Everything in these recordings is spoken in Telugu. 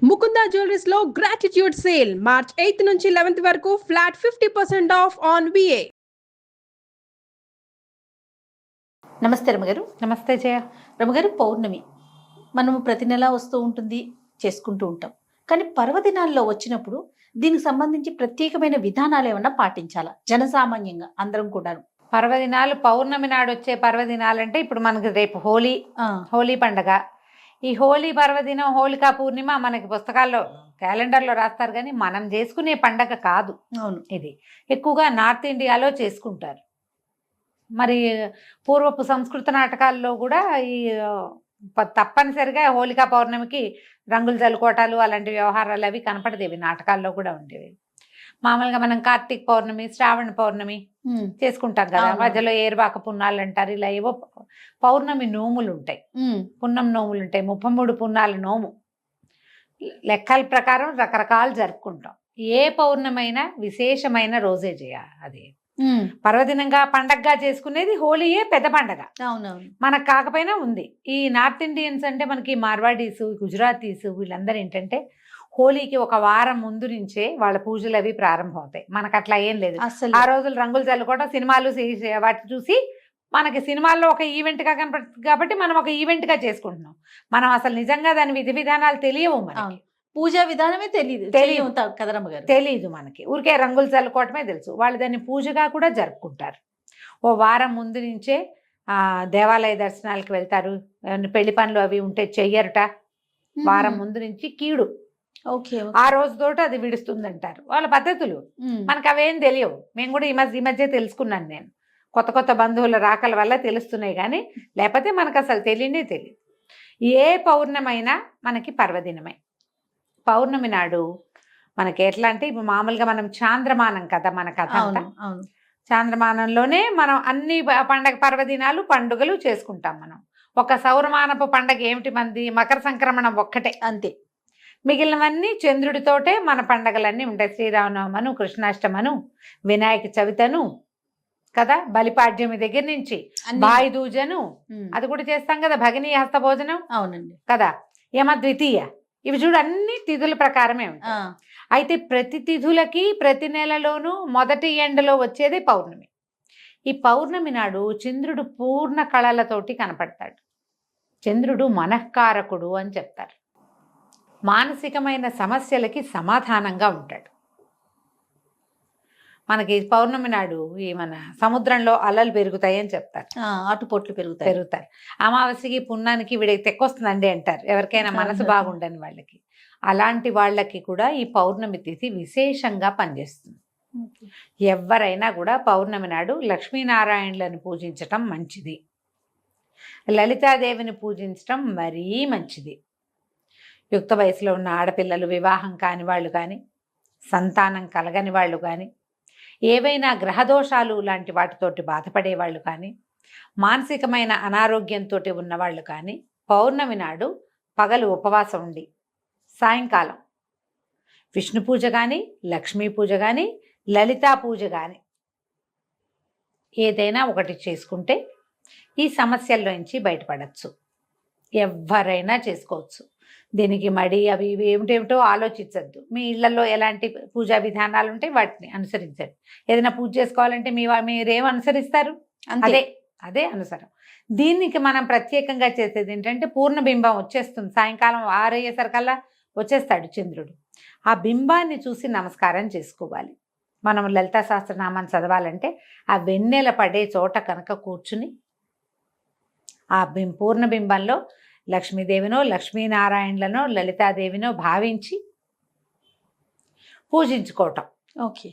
ముకుంద జ్యువెలరీస్ లో గ్రాటిట్యూడ్ సేల్ మార్చ్ 8 నుంచి 11 వరకు ఫ్లాట్ 50% ఆఫ్ ఆన్ విఏ. నమస్తే రమగారు. నమస్తే జయ. రమగారు, పౌర్ణమి మనము ప్రతి నెల వస్తూ ఉంటుంది, చేసుకుంటూ ఉంటాం. కానీ పర్వదినాల్లో వచ్చినప్పుడు దీనికి సంబంధించి ప్రత్యేకమైన విధానాలు ఏమన్నా పాటించాలా జనసామాన్యంగా అందరం కూడాను? పర్వదినాలు పౌర్ణమి నాడు వచ్చే పర్వదినాలు అంటే ఇప్పుడు మనకి రేపు హోలీ పండగ. ఈ హోలీ పర్వదినం, హోళికా పూర్ణిమ మనకి పుస్తకాల్లో క్యాలెండర్లో రాస్తారు, కానీ మనం చేసుకునే పండగ కాదు. అవును, ఇది ఎక్కువగా నార్త్ ఇండియాలో చేసుకుంటారు. మరి పూర్వపు సంస్కృత నాటకాల్లో కూడా ఈ తప్పనిసరిగా హోళికా పౌర్ణమికి రంగులు చల్లుకోవటాలు అలాంటి వ్యవహారాలు అవి కనపడదేవి, నాటకాల్లో కూడా ఉండేవి. మామూలుగా మనం కార్తీక పౌర్ణమి, శ్రావణ పౌర్ణమి చేసుకుంటాం కదా, మధ్యలో ఏరువాక పున్నాలు అంటారు. ఇలా ఏవో పౌర్ణమి నోములు ఉంటాయి, పున్నం నోములు ఉంటాయి. 33 పున్నాల నోము లెక్కల ప్రకారం రకరకాలు జరుపుకుంటాం. ఏ పౌర్ణమైనా విశేషమైన రోజే చేయాలి. అది పర్వదినంగా పండగగా చేసుకునేది హోలీయే పెద్ద పండగ. అవునవును, మనకు కాకపోయినా ఉంది. ఈ నార్త్ ఇండియన్స్ అంటే మనకి మార్వాడీస్, గుజరాతీస్ వీళ్ళందరూ ఏంటంటే హోలీకి ఒక వారం ముందు నుంచే వాళ్ళ పూజలు అవి ప్రారంభం అవుతాయి. మనకు అట్లా ఏం లేదు. ఆ రోజులు రంగులు చల్లుకోవడం, సినిమాలు వాటి చూసి మనకి సినిమాల్లో ఒక ఈవెంట్గా కనపడుతుంది కాబట్టి మనం ఒక ఈవెంట్గా చేసుకుంటున్నాం. మనం అసలు నిజంగా దాని విధి విధానాలు తెలియవు మనకి. పూజా విధానమే తెలియదు కదరమ్మగారు, తెలియదు మనకి. ఊరికే రంగులు చల్లుకోవటమే తెలుసు. వాళ్ళు దాన్ని పూజగా కూడా జరుపుకుంటారు. ఓ వారం ముందు నుంచే దేవాలయ దర్శనాలకు వెళ్తారు. పెళ్లి పనులు అవి ఉంటే చెయ్యరుట. వారం ముందు నుంచి కీడు ఆ రోజుతోటి అది విడుస్తుందంటారు వాళ్ళ పద్ధతులు. మనకు అవేం తెలియవు. మేము కూడా ఈ మధ్య తెలుసుకున్నాను. నేను కొత్త కొత్త బంధువుల రాకల వల్ల తెలుస్తున్నాయి, కానీ లేకపోతే మనకు అసలు తెలియనే తెలియదు. ఏ పౌర్ణమైనా మనకి పర్వదినమే. పౌర్ణమి నాడు మనకి ఎట్లా అంటే ఇప్పుడు మామూలుగా మనం చాంద్రమానం కదా, మన కథ అంతా చాంద్రమానంలోనే మనం అన్ని పర్వదినాలు పండుగలు చేసుకుంటాం. మనం ఒక సౌరమానపు పండగ ఏమిటి మంది, మకర సంక్రమణం ఒక్కటే, అంతే. మిగిలినవన్నీ చంద్రుడితోటే మన పండగలన్నీ ఉంటాయి. శ్రీరామనవమను, కృష్ణాష్టమను, వినాయక చవితను కదా, బలిపాడ్యమి దగ్గర నుంచి బాయి దూజను అది కూడా చేస్తాం కదా, భగినీ హస్త భోజనం, అవునండి కదా, యమ ద్వితీయ, ఇవి చూడు అన్ని తిథుల ప్రకారమే ఉంటాయి. అయితే ప్రతి తిథులకి ప్రతి నెలలోనూ మొదటి ఎండలో వచ్చేది పౌర్ణమి. ఈ పౌర్ణమి నాడు చంద్రుడు పూర్ణ కళలతోటి కనపడతాడు. చంద్రుడు మనఃకారకుడు అని చెప్తారు. మానసికమైన సమస్యలకి సమాధానంగా ఉంటాడు. మనకి పౌర్ణమి నాడు ఈ మన సముద్రంలో అలలు పెరుగుతాయి అని చెప్తారు, ఆటుపోట్లు పెరుగుతారు. అమావాస్యకి పున్నానికి వీడికి తెక్కొస్తుందండి అంటారు, ఎవరికైనా మనసు బాగుండని వాళ్ళకి. అలాంటి వాళ్ళకి కూడా ఈ పౌర్ణమి తిథి విశేషంగా పనిచేస్తుంది. ఎవరైనా కూడా పౌర్ణమి నాడు లక్ష్మీనారాయణులను పూజించటం మంచిది, లలితాదేవిని పూజించటం మరీ మంచిది. యుక్త వయసులో ఉన్న ఆడపిల్లలు, వివాహం కాని వాళ్ళు కానీ, సంతానం కలగని వాళ్ళు కానీ, ఏవైనా గ్రహదోషాలు లాంటి వాటితోటి బాధపడేవాళ్ళు కానీ, మానసికమైన అనారోగ్యంతో ఉన్నవాళ్ళు కానీ పౌర్ణమి నాడు పగలు ఉపవాసం ఉండి సాయంకాలం విష్ణు పూజ కానీ, లక్ష్మీ పూజ కానీ, లలితా పూజ కానీ ఏదైనా ఒకటి చేసుకుంటే ఈ సమస్యల్లోంచి బయటపడచ్చు. ఎవరైనా చేసుకోవచ్చు. దీనికి మడి అవి ఇవి ఏమిటేమిటో ఆలోచించద్దు. మీ ఇళ్లలో ఎలాంటి పూజా విధానాలు ఉంటే వాటిని అనుసరించండి. ఏదైనా పూజ చేసుకోవాలంటే మీరేం అనుసరిస్తారు, అదే అనుసరం. దీనికి మనం ప్రత్యేకంగా చేసేది ఏంటంటే పూర్ణబింబం వచ్చేస్తుంది. సాయంకాలం 6 అయ్యేసరికల్లా వచ్చేస్తాడు చంద్రుడు. ఆ బింబాన్ని చూసి నమస్కారం చేసుకోవాలి. మనం లలితా సహస్రనామాన్ని చదవాలంటే ఆ వెన్నెల పడే చోట కనుక కూర్చుని ఆ పూర్ణబింబంలో లక్ష్మీదేవినో, లక్ష్మీనారాయణులనో, లలితాదేవినో భావించి పూజించుకోవటం. ఓకే,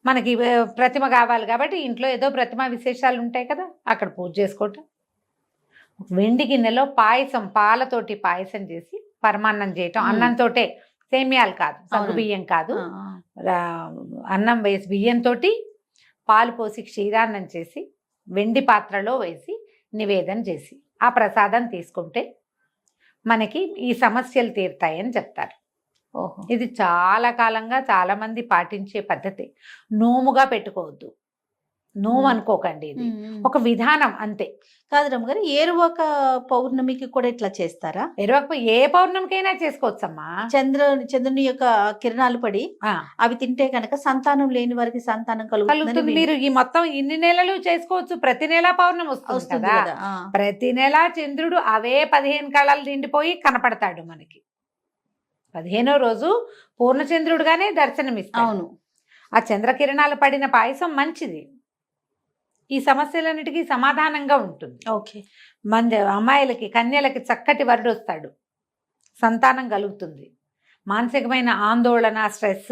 మనకి ప్రతిమ కావాలి కాబట్టి ఇంట్లో ఏదో ప్రతిమ విశేషాలు ఉంటాయి కదా, అక్కడ పూజ చేసుకోవటం. వెండి గిన్నెలో పాయసం, పాలతోటి పాయసం చేసి పరమాన్నం చేయటం. అన్నంతో, సేమ్యాలు కాదు, సగ్గు బియ్యం కాదు, అన్నం వేసి బియ్యంతో పాలు పోసి క్షీరాన్నం చేసి వెండి పాత్రలో వేసి నివేదన చేసి ఆ ప్రసాదం తీసుకుంటే మనకి ఈ సమస్యలు తీరుతాయని చెప్తారు. ఇది చాలా కాలంగా చాలామంది పాటించే పద్ధతి. నోముగా పెట్టుకోవద్దు. నోము అనుకోకండి, ఇది ఒక విధానం అంతే. కాదు రమ్మగారు, ఏరువాక పౌర్ణమికి కూడా ఇట్లా చేస్తారా? ఎరువక ఏ పౌర్ణమికైనా చేసుకోవచ్చమ్మా. చంద్రుని యొక్క కిరణాలు పడి అవి తింటే కనుక సంతానం లేని వారికి సంతానం కలుగుతుంది. మీరు ఈ మొత్తం ఇన్ని నెలలు చేసుకోవచ్చు, ప్రతి నెల పౌర్ణమి వస్తుంది కదా. ప్రతి నెల చంద్రుడు అవే 15 కళలు నిండిపోయి కనపడతాడు మనకి. 15వ రోజు పూర్ణచంద్రుడుగానే దర్శనమిస్తాడు. అవును, ఆ చంద్రకిరణాలు పడిన పాయసం మంచిది, ఈ సమస్యలన్నిటికీ సమాధానంగా ఉంటుంది. ఓకే. అమ్మాయిలకి కన్యలకి చక్కటి వరుడు వస్తాడు, సంతానం కలుగుతుంది, మానసికమైన ఆందోళన, స్ట్రెస్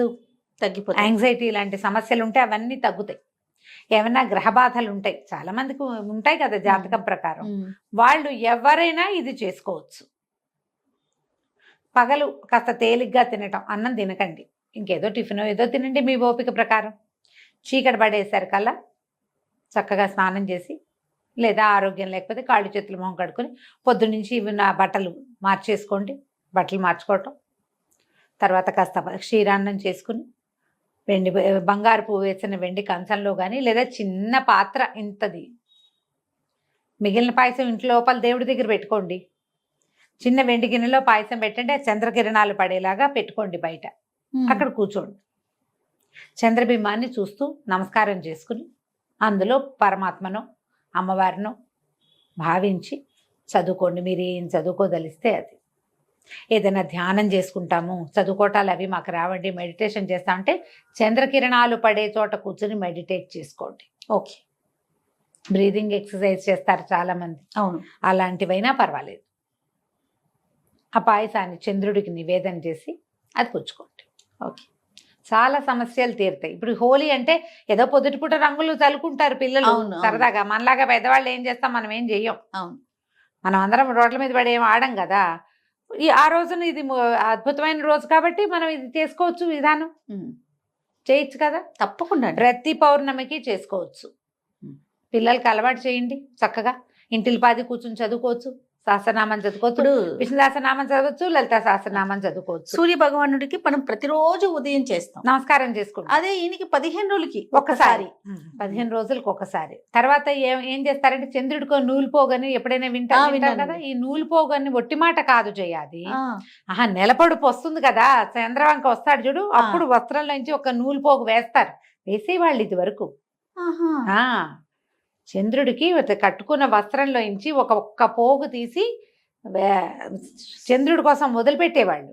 తగ్గిపోతాయి, యాంగ్జైటీ లాంటి సమస్యలు ఉంటే అవన్నీ తగ్గుతాయి. ఏమైనా గ్రహ బాధలు ఉంటాయి, చాలా మందికి ఉంటాయి కదా జాతకం ప్రకారం, వాళ్ళు ఎవరైనా ఇది చేసుకోవచ్చు. పగలు కాస్త తేలిగ్గా తినటం, అన్నం తినకండి, ఇంకేదో టిఫిన్ ఏదో తినండి మీ ఓపిక ప్రకారం. చీకటి పడేసరికల్లా చక్కగా స్నానం చేసి, లేదా ఆరోగ్యం లేకపోతే కాళ్ళు చేతులు మొహం కడుక్కొని పొద్దున్నుంచి ఇవి నా బట్టలు మార్చేసుకోండి, బట్టలు మార్చుకోవటం. తర్వాత కాస్త క్షీరాన్నం చేసుకుని బంగారు పువ్వు వేసిన వెండి కంచంలో కానీ, లేదా చిన్న పాత్ర ఇంతది, మిగిలిన పాయసం ఇంట్లో లోపల దేవుడి దగ్గర పెట్టుకోండి. చిన్న వెండి గిన్నెలో పాయసం పెట్టండి, చంద్రకిరణాలు పడేలాగా పెట్టుకోండి బయట, అక్కడ కూర్చోండి. చంద్రబింబాన్ని చూస్తూ నమస్కారం చేసుకుని అందులో పరమాత్మను అమ్మవారిను భావించి చదువుకోండి. మీరు ఏం చదువుకోదలిస్తే అది, ఏదైనా ధ్యానం చేసుకుంటాము, చదువుకోవటాలు అవి మాకు రావండి, మెడిటేషన్ చేస్తామంటే చంద్రకిరణాలు పడే చోట కూర్చొని మెడిటేట్ చేసుకోండి. ఓకే. బ్రీదింగ్ ఎక్సర్సైజ్ చేస్తారు చాలామంది, అవును, అలాంటివైనా పర్వాలేదు. ఆ పాయసాన్ని చంద్రుడికి నివేదన చేసి అది పుచ్చుకోండి. ఓకే. చాలా సమస్యలు తీరుతాయి. ఇప్పుడు హోలీ అంటే ఏదో పొద్దుటిపూట రంగులు చల్లుకుంటారు పిల్లలు సరదాగా, మనలాగా పెద్దవాళ్ళు ఏం చేస్తాం, మనం ఏం చెయ్యం. అవును, మనం అందరం రోడ్ల మీద పడి ఏం ఆడం కదా. ఆ రోజున ఇది అద్భుతమైన రోజు కాబట్టి మనం ఇది చేసుకోవచ్చు, విధానం చేయొచ్చు కదా. తప్పకుండా ప్రతి పౌర్ణమికి చేసుకోవచ్చు. పిల్లలకి అలవాటు చేయండి, చక్కగా ఇంటిల్లిపాది కూర్చుని చదువుకోవచ్చు, సహస్రనామం చదువుకోవచ్చు, విష్ణు సహస్రనామం చదవచ్చు, లలిత సహస్రనామం చదువుకోవచ్చు. సూర్య భగవానుడికి మనం ప్రతిరోజు ఉదయం చేస్తాం, నమస్కారం చేసుకుంటాం. అదే ఈయనకి 15 రోజులకి ఒక్కసారి, 15 రోజులకి ఒకసారి. తర్వాత ఏం చేస్తారంటే చంద్రుడికో నూలు పోగని ఎప్పుడైనా వింటారు కదా. ఈ నూలు పోగని ఒట్టి మాట కాదు చేయాలి, నెలపొడుపు వస్తుంది కదా, చంద్రవంక వస్తాడు చూడు, అప్పుడు వస్త్రంలోంచి ఒక నూలు పోగు వేస్తారు, వేసేవాళ్ళు ఇది వరకు. చంద్రుడికి కట్టుకున్న వస్త్రంలోంచి ఒక్క పోగు తీసి చంద్రుడి కోసం వదిలిపెట్టేవాళ్ళు.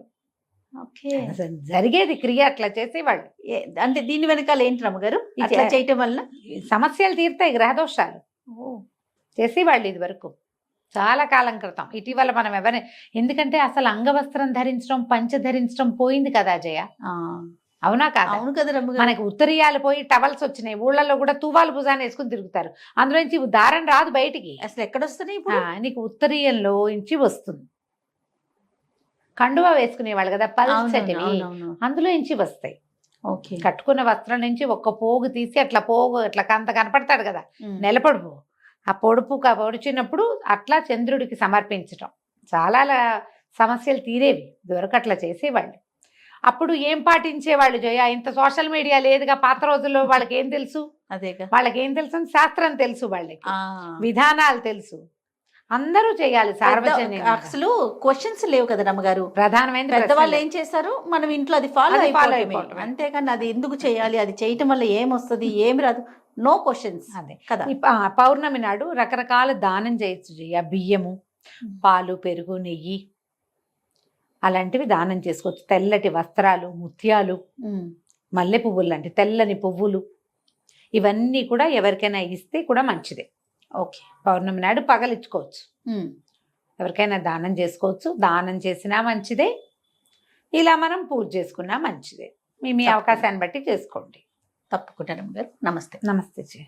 ఓకే, జరిగేది క్రియ, అట్లా చేసేవాళ్ళు. అంటే దీని వెనకాల ఏంటి రమ్మగారు, అట్లా చేయటం వల్ల సమస్యలు తీరుతాయి, గ్రహదోషాలు చేసేవాళ్ళు ఇది వరకు, చాలా కాలం క్రితం. ఇటీవల మనం ఎవరైనా, ఎందుకంటే అసలు అంగవస్త్రం ధరించడం, పంచ ధరించడం పోయింది కదా జయ, అవునా కాదు? అవును కదా రమ్మగారు. మనకి ఉత్తరీయాలు పోయి టవల్స్ వచ్చినాయి, ఊళ్ళల్లో కూడా తువాలు భుజాన్ని వేసుకుని తిరుగుతారు, అందులోంచి దారం రాదు బయటికి. అసలు ఎక్కడొస్తున్నాయి ఇప్పుడు? నీకు ఉత్తరీయంలో నుంచి వస్తుంది. కండువా వేసుకునేవాళ్ళు కదా పల్చటివి, అందులో నుంచి వస్తాయి. ఓకే. కట్టుకున్న వస్త్రం నుంచి ఒక్క పోగు తీసి అట్లా పోగు అట్లా అంత కనపడతాడు కదా నెలపొడుపు, ఆ పొడుపు పొడిచినప్పుడు అట్లా చంద్రుడికి సమర్పించటం, చాలా సమస్యలు తీరేవి ఇదివరకు అట్లా చేసేవాళ్ళు. అప్పుడు ఏం పాటించేవాళ్ళు జయ, ఇంత సోషల్ మీడియా లేదుగా పాత రోజుల్లో, వాళ్ళకి ఏం తెలుసు, వాళ్ళకి ఏం తెలుసు, శాస్త్రం తెలుసు, వాళ్ళకి విధానాలు తెలుసు, అందరూ చేయాలి. అసలు క్వశ్చన్స్ లేవు కదా రమ్మగారు, ప్రధానమైన పెద్దవాళ్ళు ఏం చేస్తారు, మనం ఇంట్లో అది ఫాలో అయిపోవడం, అంతేకాని అది ఎందుకు చేయాలి, అది చేయటం వల్ల ఏమొస్తుంది, ఏమి రాదు, నో క్వశ్చన్స్. అదే కదా. పౌర్ణమి నాడు రకరకాల దానం చేయొచ్చు జయ, బియ్యము, పాలు, పెరుగు, నెయ్యి అలాంటివి దానం చేసుకోవచ్చు. తెల్లటి వస్త్రాలు, ముత్యాలు, మల్లె పువ్వులు లాంటి తెల్లని పువ్వులు, ఇవన్నీ కూడా ఎవరికైనా ఇస్తే కూడా మంచిదే. ఓకే. పౌర్ణమి నాడు పగలిచ్చుకోవచ్చు, ఎవరికైనా దానం చేసుకోవచ్చు, దానం చేసినా మంచిదే, ఇలా మనం పూజ చేసుకున్నా మంచిదే. మీ అవకాశాన్ని బట్టి చేసుకోండి. తప్పకుండా. నమస్తే. నమస్తే జయ.